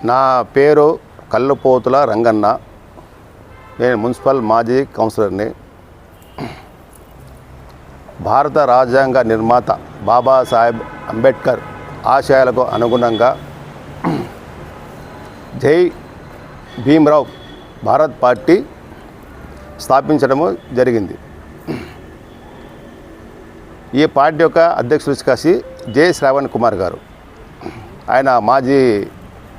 నా పేరు కల్లుపోతుల రంగన్న. నేను మున్సిపల్ మాజీ కౌన్సిలర్ని. భారత రాజ్యాంగ నిర్మాత బాబాసాహెబ్ అంబేద్కర్ ఆశయాలకు అనుగుణంగా జై భీమ్రావ్ భారత్ పార్టీ స్థాపించడము జరిగింది. ఈ పార్టీ యొక్క అధ్యక్షులు వచ్చి జె శ్రావణ్ కుమార్ గారు. ఆయన మాజీ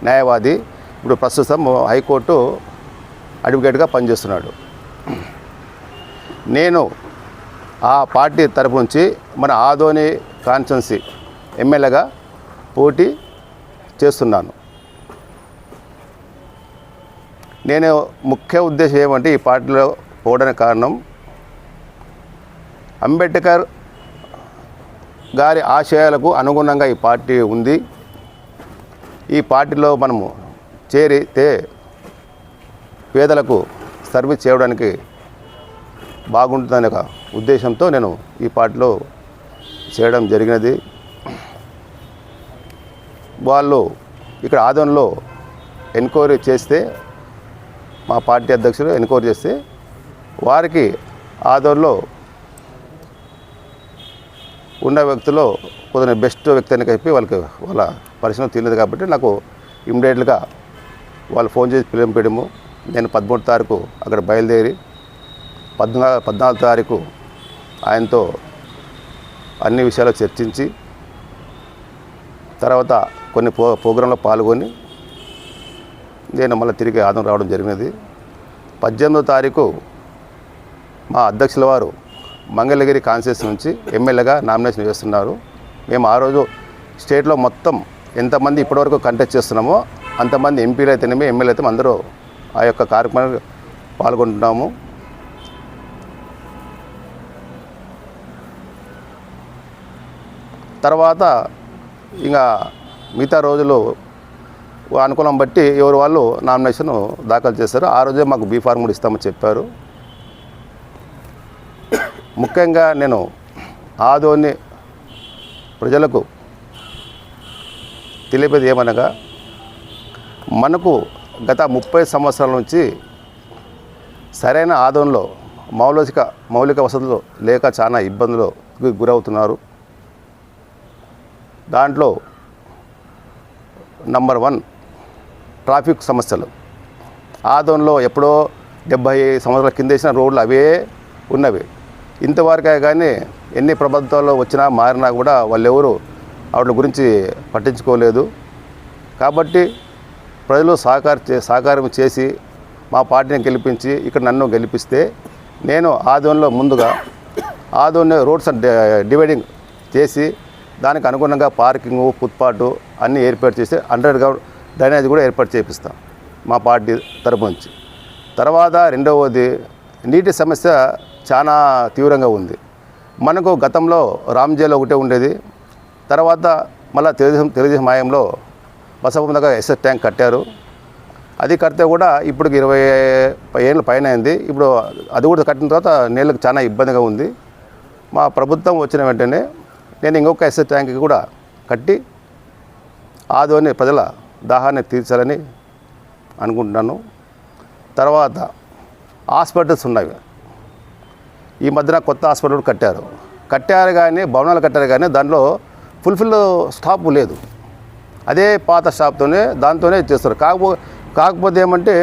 న్యాయవాది, ఇప్పుడు ప్రస్తుతం హైకోర్టు అడ్వకేట్గా పనిచేస్తున్నాడు. నేను ఆ పార్టీ తరపు నుంచి మన ఆదోని కాన్స్టిట్యున్సీ ఎమ్మెల్యేగా పోటీ చేస్తున్నాను. నేను ముఖ్య ఉద్దేశం ఏమంటే ఈ పార్టీలో పోవడానికి కారణం అంబేద్కర్ గారి ఆశయాలకు అనుగుణంగా ఈ పార్టీ ఉంది. ఈ పార్టీలో మనము చేరితే పేదలకు సర్వీస్ చేయడానికి బాగుంటుందనే ఒక ఉద్దేశంతో నేను ఈ పార్టీలో చేయడం జరిగినది. వాళ్ళు ఇక్కడ ఆదోన్లో ఎంక్వైరీ చేస్తే, మా పార్టీ అధ్యక్షులు ఎంక్వైరీ చేస్తే వారికి ఆదోన్లో ఉన్న వ్యక్తిలో కొంచెం బెస్ట్ వ్యక్తి అని చెప్పి వాళ్ళ పరిశ్రమ తెలియదు కాబట్టి నాకు ఇమ్మీడియట్గా వాళ్ళు ఫోన్ చేసి పిలిపించడము. నేను 13 తారీఖు అక్కడ బయలుదేరి 14 తారీఖు ఆయనతో అన్ని విషయాలు చర్చించి తర్వాత కొన్ని ప్రోగ్రాంలో పాల్గొని నేను మళ్ళీ తిరిగి ఆదం రావడం జరిగినది. 18వ తారీఖు మా అధ్యక్షుల వారు మంగళగిరి కాన్స్టిట్యూన్సీ నుంచి ఎమ్మెల్యేగా నామినేషన్ వేస్తున్నారు. మేము ఆ రోజు స్టేట్లో మొత్తం ఎంతమంది ఇప్పటివరకు కంటెస్ట్ చేస్తున్నామో అంతమంది ఎంపీలు అయితేనేమి ఎమ్మెల్యే అయితే అందరూ ఆ యొక్క కార్యక్రమానికి పాల్గొంటున్నాము. తర్వాత ఇంకా మిగతా రోజులు అనుకూలం బట్టి ఎవరు వాళ్ళు నామినేషన్ దాఖలు చేశారు. ఆ రోజే మాకు బీ ఫార్మ్ కూడా ఇస్తామని చెప్పారు. ముఖ్యంగా నేను ఆదోని ప్రజలకు తెలిపేది ఏమనగా, మనకు గత 30 సంవత్సరాల నుంచి సరైన ఆదోన్లో మౌలిక వసతులు లేక చాలా ఇబ్బందులు గురవుతున్నారు. దాంట్లో నంబర్ 1 ట్రాఫిక్ సమస్యలు. ఆదోన్లో ఎప్పుడో 70 సంవత్సరాల కింద వేసిన రోడ్లు అవే ఉన్నవి. ఇంతవరకే కానీ ఎన్ని ప్రభుత్వాల్లో వచ్చినా మారినా కూడా వాళ్ళెవరు వాటి గురించి పట్టించుకోలేదు. కాబట్టి ప్రజలు సహకారం చేసి మా పార్టీని గెలిపించి ఇక్కడ నన్ను గెలిపిస్తే నేను ఆదోన్లో ముందుగా ఆదోన్ రోడ్స్ డివైడింగ్ చేసి దానికి అనుగుణంగా పార్కింగు, ఫుట్పాటు అన్నీ ఏర్పాటు చేసి అండర్ గ్రౌండ్ డ్రైనేజ్ కూడా ఏర్పాటు చేపిస్తాం మా పార్టీ తరపు నుంచి. తర్వాత రెండవది నీటి సమస్య చాలా తీవ్రంగా ఉంది. మనకు గతంలో రామ్జేలో ఒకటే ఉండేది. తర్వాత మళ్ళీ తెలుగుదేశం మాయంలో బసపం దగ్గర ఎస్ఎస్ ట్యాంక్ కట్టారు. అది కడితే కూడా ఇప్పుడు 20 ఏళ్ళ పైన అయింది. ఇప్పుడు అది కూడా కట్టిన తర్వాత నీళ్ళకి చాలా ఇబ్బందిగా ఉంది. మా ప్రభుత్వం వచ్చిన వెంటనే నేను ఇంకొక ఎస్ఎస్ ట్యాంక్ కూడా కట్టి ఆదోని ప్రజల దాహాన్ని తీర్చాలని అనుకుంటున్నాను. తర్వాత హాస్పిటల్స్ ఉన్నాయి. ఈ మధ్యన కొత్త హాస్పిటల్ కట్టారు కానీ భవనాలు కట్టారు కానీ దాంట్లో ఫుల్ఫిల్ స్టాఫ్ లేదు. అదే పాత స్టాఫ్తోనే దాంతోనే చేస్తారు. కాకపోతే ఏమంటే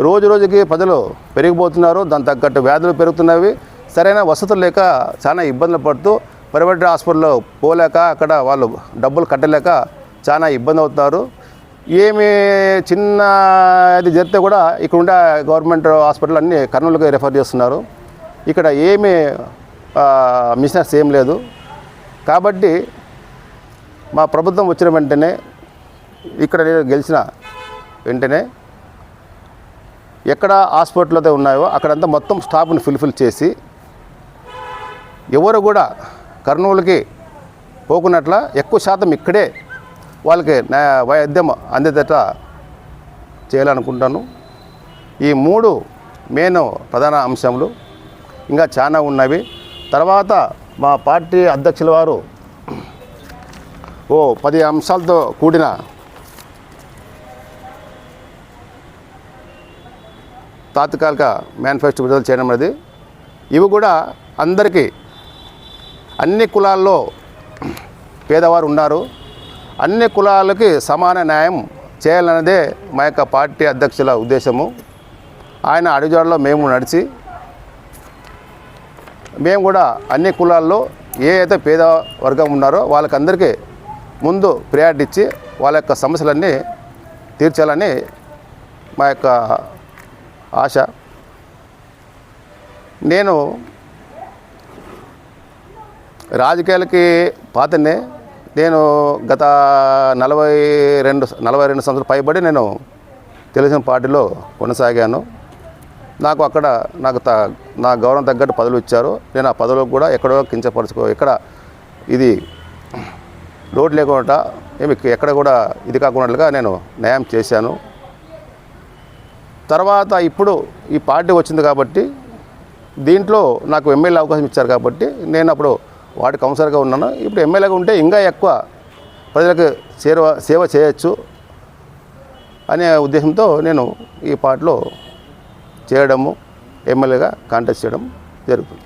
రోజుకి ప్రజలు పెరిగిపోతున్నారు. దాని తగ్గట్టు వ్యాధులు పెరుగుతున్నవి. సరైన వసతులు లేక చాలా ఇబ్బందులు పడుతూ ప్రైవేట్ హాస్పిటల్లో పోలేక అక్కడ వాళ్ళు డబ్బులు కట్టలేక చాలా ఇబ్బంది అవుతున్నారు. ఏమి చిన్న ఇది జరిగితే కూడా ఇక్కడ ఉండే గవర్నమెంట్ హాస్పిటల్ అన్నీ కర్నూలుకి రెఫర్ చేస్తున్నారు. ఇక్కడ ఏమీ మిషనరీస్ ఏం లేదు. కాబట్టి మా ప్రభుత్వం వచ్చిన వెంటనే ఇక్కడ నేను గెలిచిన వెంటనే ఎక్కడ హాస్పిటల్ అయితే ఉన్నాయో అక్కడంతా మొత్తం స్టాఫ్ని ఫుల్ఫిల్ చేసి ఎవరు కూడా కర్నూలుకి పోకున్నట్ల ఎక్కువ శాతం ఇక్కడే వాళ్ళకి వైద్యం అందేదట చేయాలనుకుంటాను. ఈ 3 మెయిన్ ప్రధాన అంశములు. ఇంకా చాలా ఉన్నవి. తర్వాత మా పార్టీ అధ్యక్షుల వారు 10 అంశాలతో కూడిన తాత్కాలిక మేనిఫెస్టో విడుదల చేయడం అనేది ఇవి కూడా అందరికీ అన్ని కులాల్లో పేదవారు ఉన్నారు, అన్ని కులాలకి సమాన న్యాయం చేయాలన్నదే మా యొక్క పార్టీ అధ్యక్షుల ఉద్దేశము. ఆయన అడుగుజాడలో మేము నడిచి మేము కూడా అన్ని కులాల్లో ఏ అయితే పేద వర్గం ఉన్నారో వాళ్ళకందరికీ ముందు ప్రియారిటీ ఇచ్చి వాళ్ళ యొక్క సమస్యలన్నీ తీర్చాలని మా యొక్క ఆశ. నేను రాజకీయాలకి పాతనే. నేను గత 42 సంవత్సరాలు పైబడి నేను తెలుగుదేశం పార్టీలో కొనసాగాను. నాకు అక్కడ నా గౌరవం తగ్గట్టు పదవులు ఇచ్చారు. నేను ఆ పదవులకు కూడా ఎక్కడో ఎక్కడ ఇది లోటు లేకుండా ఎక్కడ కూడా ఇది కాకుండా నేను న్యాయం చేశాను. తర్వాత ఇప్పుడు ఈ పార్టీ వచ్చింది కాబట్టి దీంట్లో నాకు ఎమ్మెల్యే అవకాశం ఇచ్చారు కాబట్టి నేను అప్పుడు వార్డు కౌన్సిలర్గా ఉన్నాను. ఇప్పుడు ఎమ్మెల్యేగా ఉంటే ఇంకా ఎక్కువ ప్రజలకు సేవ చేయొచ్చు అనే ఉద్దేశంతో నేను ఈ పార్టీలో చేయడము, ఎమ్మెల్యేగా కాంటెస్ట్ చేయడం జరుగుతుంది.